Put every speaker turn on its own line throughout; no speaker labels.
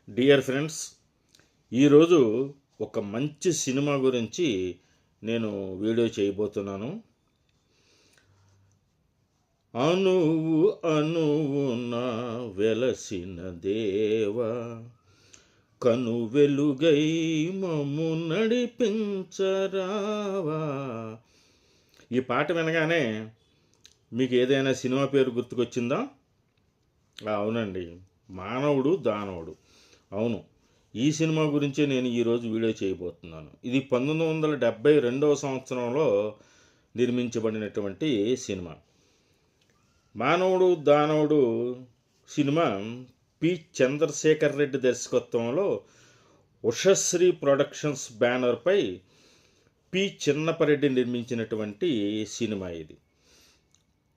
Dear friends, ఈరోజు ఒక మంచి సినిమా గురించి నేను వీడియో చేయబోతున్నాను. అణువు అణువున వెలసిన దేవా, కను వెలుగై మమ్ము నడిపించరావా. ఈ పాట వినగానే మీకు ఏదైనా సినిమా పేరు గుర్తుకొచ్చిందా? అవునండి, మానవుడు దానవుడు. అవును, ఈ సినిమా గురించే నేను ఈరోజు వీడియో చేయబోతున్నాను. ఇది 1972 సంవత్సరంలో నిర్మించబడినటువంటి సినిమా. మానవుడు దానవుడు సినిమా పి చంద్రశేఖర్ రెడ్డి దర్శకత్వంలో ఉషశ్రీ ప్రొడక్షన్స్ బ్యానర్పై పి చిన్నపరెడ్డి నిర్మించినటువంటి సినిమా ఇది.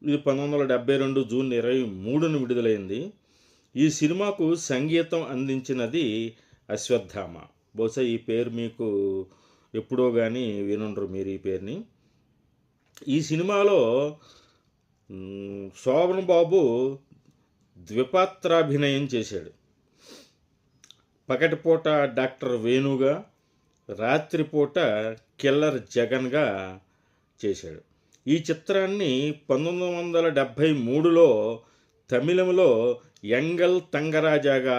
1972 జూన్ 23న విడుదలైంది. ఈ సినిమాకు సంగీతం అందించినది అశ్వత్థామ. బహుశా ఈ పేరు మీకు ఎప్పుడో కానీ వినుండ్రు మీరు ఈ పేరుని. ఈ సినిమాలో శోభన్ బాబు ద్విపాత్రాభినయం చేశాడు. పగటిపూట డాక్టర్ వేణుగా, రాత్రిపూట కిల్లర్ జగన్గా చేశాడు. ఈ చిత్రాన్ని 1973లో తమిళంలో యంగల్ తంగరాజాగా,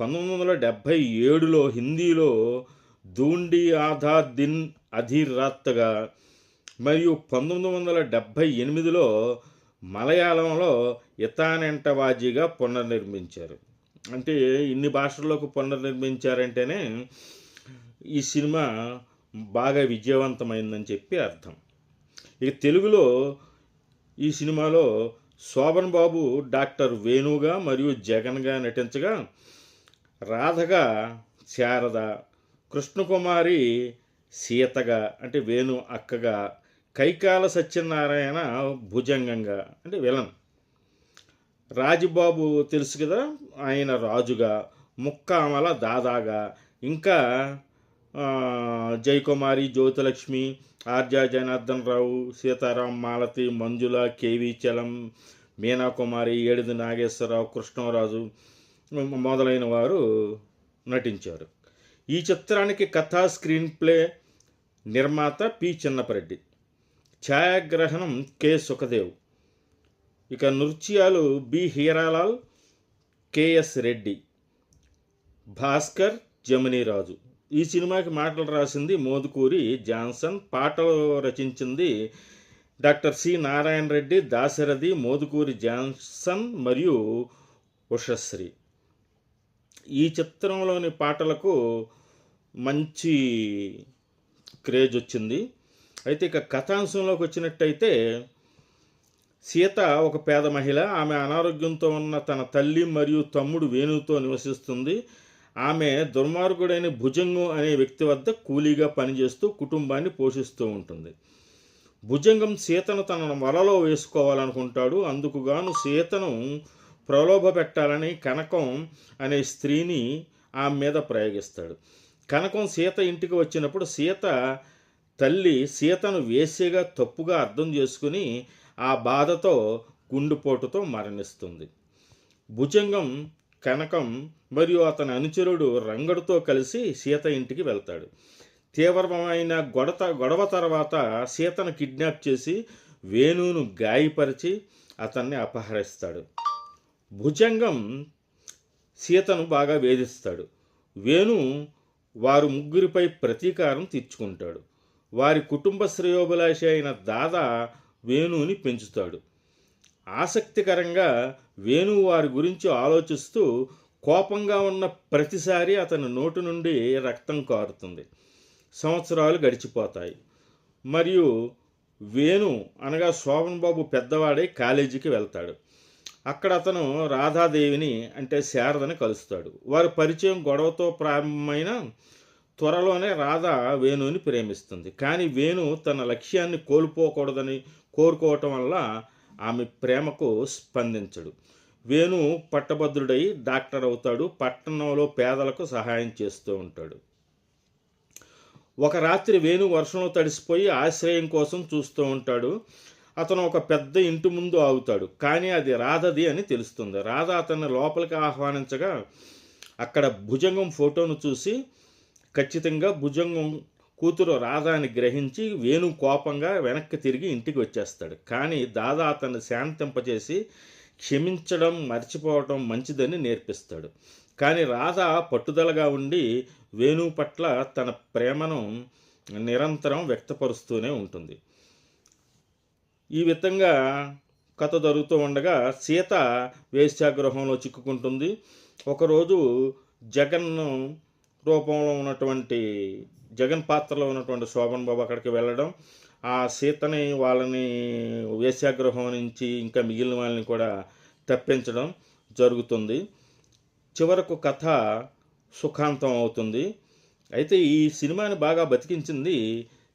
1977లో హిందీలో దూండి ఆధా దిన్ అధీర్ రాత్గా, మరియు 1978లో మలయాళంలో ఇతానెంటవాజీగా పునర్నిర్మించారు. అంటే ఇన్ని భాషల్లోకి పునర్నిర్మించారంటేనే ఈ సినిమా బాగా విజయవంతమైందని చెప్పి అర్థం. ఇక తెలుగులో ఈ సినిమాలో శోభన్ బాబు డాక్టర్ వేణుగా మరియు జగన్గా నటించగా, రాధగా శారద, కృష్ణకుమారి సీతగా అంటే వేణు అక్కగా, కైకాల సత్యనారాయణ భుజంగంగా అంటే విలన్, రాజబాబు తెలుసు కదా ఆయన రాజుగా, ముక్కామల దాదాగా, ఇంకా జయకుమారి, జ్యోతిలక్ష్మి, ఆర్జా జనార్దన్ రావు, సీతారాం, మాలతి, మంజుల, కేవి చలం, మీనాకుమారి, ఏడిది నాగేశ్వరరావు, కృష్ణరాజు మొదలైన వారు నటించారు. ఈ చిత్రానికి కథా స్క్రీన్ ప్లే నిర్మాత పి చిన్నపరెడ్డి, ఛాయాగ్రహణం కె సుఖదేవ్, ఇక నృత్యాలు బి హీరాలాల్, కెఎస్ రెడ్డి, భాస్కర్, జమినీరాజు. ఈ సినిమాకి మాటలు రాసింది మోదుకూరి జాన్సన్, పాటలు రచించింది doctor C Narayana Reddy, Dasarathi, Modukuri Johnson మరియు ఉషశ్రీ. ఈ చిత్రంలోని పాటలకు మంచి క్రేజ్ వచ్చింది. అయితే ఇక కథాంశంలోకి వచ్చినట్టయితే, సీత ఒక పేద మహిళ. ఆమె అనారోగ్యంతో ఉన్న తన తల్లి మరియు తమ్ముడు వేణుతో నివసిస్తుంది. ఆమె దుర్మార్గుడైన భుజంగం అనే వ్యక్తి వద్ద కూలీగా పనిచేస్తూ కుటుంబాన్ని పోషిస్తూ ఉంటుంది. భుజంగం సీతను తన వలలో వేసుకోవాలనుకుంటాడు. అందుకుగాను సీతను ప్రలోభ పెట్టాలని కనకం అనే స్త్రీని ఆమె మీద ప్రయోగిస్తాడు. కనకం సీత ఇంటికి వచ్చినప్పుడు సీత తల్లి సీతను వేసేగా తప్పుగా అర్థం చేసుకుని ఆ బాధతో గుండెపోటుతో మరణిస్తుంది. భుజంగం, కనకం మరియు అతని అనుచరుడు రంగడుతో కలిసి సీత ఇంటికి వెళ్తాడు. తీవ్రమైన గొడవ తర్వాత సీతను కిడ్నాప్ చేసి వేణును గాయపరిచి అతన్ని అపహరిస్తాడు. భుజంగం సీతను బాగా వేధిస్తాడు. వేణు వారు ముగ్గురిపై ప్రతీకారం తీర్చుకుంటాడు. వారి కుటుంబ శ్రేయోభిలాషి అయిన దాదా వేణుని పెంచుతాడు. ఆసక్తికరంగా వేణు వారి గురించి ఆలోచిస్తూ కోపంగా ఉన్న ప్రతిసారి అతని నోటి నుండి రక్తం కారుతుంది. సంవత్సరాలు గడిచిపోతాయి. మరియు వేణు అనగా శోభన్ బాబు పెద్దవాడై కాలేజీకి వెళ్తాడు. అక్కడ అతను రాధాదేవిని అంటే శారదని కలుస్తాడు. వారి పరిచయం గొడవతో ప్రారంభమైన త్వరలోనే రాధ వేణుని ప్రేమిస్తుంది. కానీ వేణు తన లక్ష్యాన్ని కోల్పోకూడదని కోరుకోవటం వల్ల ఆమె ప్రేమకు స్పందించడు. వేణు పట్టభద్రుడై డాక్టర్ అవుతాడు. పట్టణంలో పేదలకు సహాయం చేస్తూ ఉంటాడు. ఒక రాత్రి వేణు వర్షంలో తడిసిపోయి ఆశ్రయం కోసం చూస్తూ ఉంటాడు. అతను ఒక పెద్ద ఇంటి ముందు ఆగుతాడు. కానీ అది రాధది అని తెలుస్తుంది. రాధ అతన్ని లోపలికి ఆహ్వానించగా అక్కడ భుజంగం ఫోటోను చూసి ఖచ్చితంగా భుజంగం కూతురు రాధ అని గ్రహించి వేణు కోపంగా వెనక్కి తిరిగి ఇంటికి వచ్చేస్తాడు. కానీ దాదా అతన్ని శాంతింపజేసి క్షమించడం మర్చిపోవటం మంచిదని నేర్పిస్తాడు. కానీ రాధ పట్టుదలగా ఉండి వేణు పట్ల తన ప్రేమను నిరంతరం వ్యక్తపరుస్తూనే ఉంటుంది. ఈ విధంగా కథ జరుగుతూ ఉండగా సీత వేశ్యాగృహంలో చిక్కుకుంటుంది. ఒకరోజు జగన్ రూపంలో ఉన్నటువంటి జగన్ పాత్రలో ఉన్నటువంటి శోభన్ బాబు అక్కడికి వెళ్ళడం, ఆ సీతని వాళ్ళని వేశ్యాగృహం నుంచి ఇంకా మిగిలిన వాళ్ళని కూడా తప్పించడం జరుగుతుంది. చివరకు కథ సుఖాంతం అవుతుంది. అయితే ఈ సినిమాని బాగా బతికించింది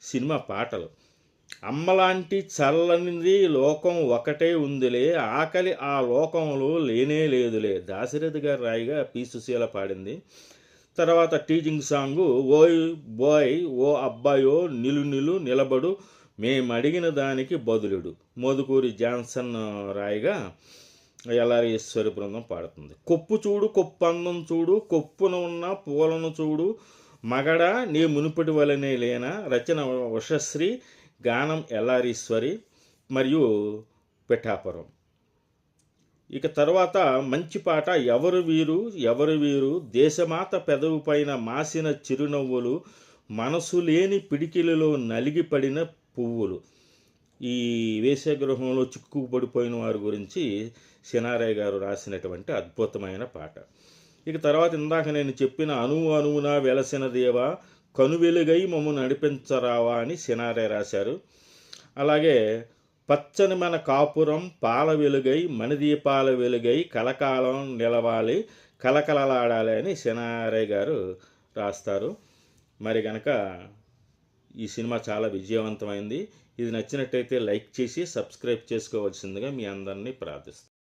సినిమా పాటలు. అమ్మలాంటి చల్లనిది లోకం ఒకటే ఉందిలే, ఆకలి ఆ లోకంలో లేనే లేదులే, దాశరథి గారు రాయిగా పి సుశీల పాడింది. తర్వాత టీచింగ్ సాంగు ఓయ్ బాయ్ ఓ అబ్బాయో నిలు నిలబడు మేమడిగిన దానికి బదులుడు, మోదుకూరి జాన్సన్ రాయిగా ఎల్లారీశ్వరి బృందం పాడుతుంది. కొప్పు చూడు కొప్పందం చూడు, కొప్పున ఉన్న పూలను చూడు, మగడ నీ మునుపటి వలనే లేనా, రచన ఉషశ్రీ, గానం ఎల్లారీశ్వరి మరియు పిఠాపురం. ఇక తర్వాత మంచి పాట ఎవరు వీరు, దేశమాత పెదవి పైన మాసిన చిరునవ్వులు, మనసు లేని పిడికిలలో నలిగిపడిన పువ్వులు. ఈ వేశ్యాగృహంలో చిక్కుపడిపోయిన వారి గురించి సినారే గారు రాసినటువంటి అద్భుతమైన పాట. ఇక తర్వాత ఇందాక నేను చెప్పిన అణువు అణువున వెలసిన దేవా, కనువెలుగై మమ్ము నడిపించరావా అని సినారే రాశారు. అలాగే పచ్చని మన కాపురం పాల వెలుగై మణిదీపాల వెలుగై కలకాలం నిలవాలి కలకలలాడాలి అని సినారే గారు రాస్తారు. మరి కనుక ఈ సినిమా చాలా విజయవంతమైంది. ఇది నచ్చినట్టయితే లైక్ చేసి సబ్స్క్రైబ్ చేసుకోవాల్సిందిగా మీ అందరినీ ప్రార్థిస్తాను.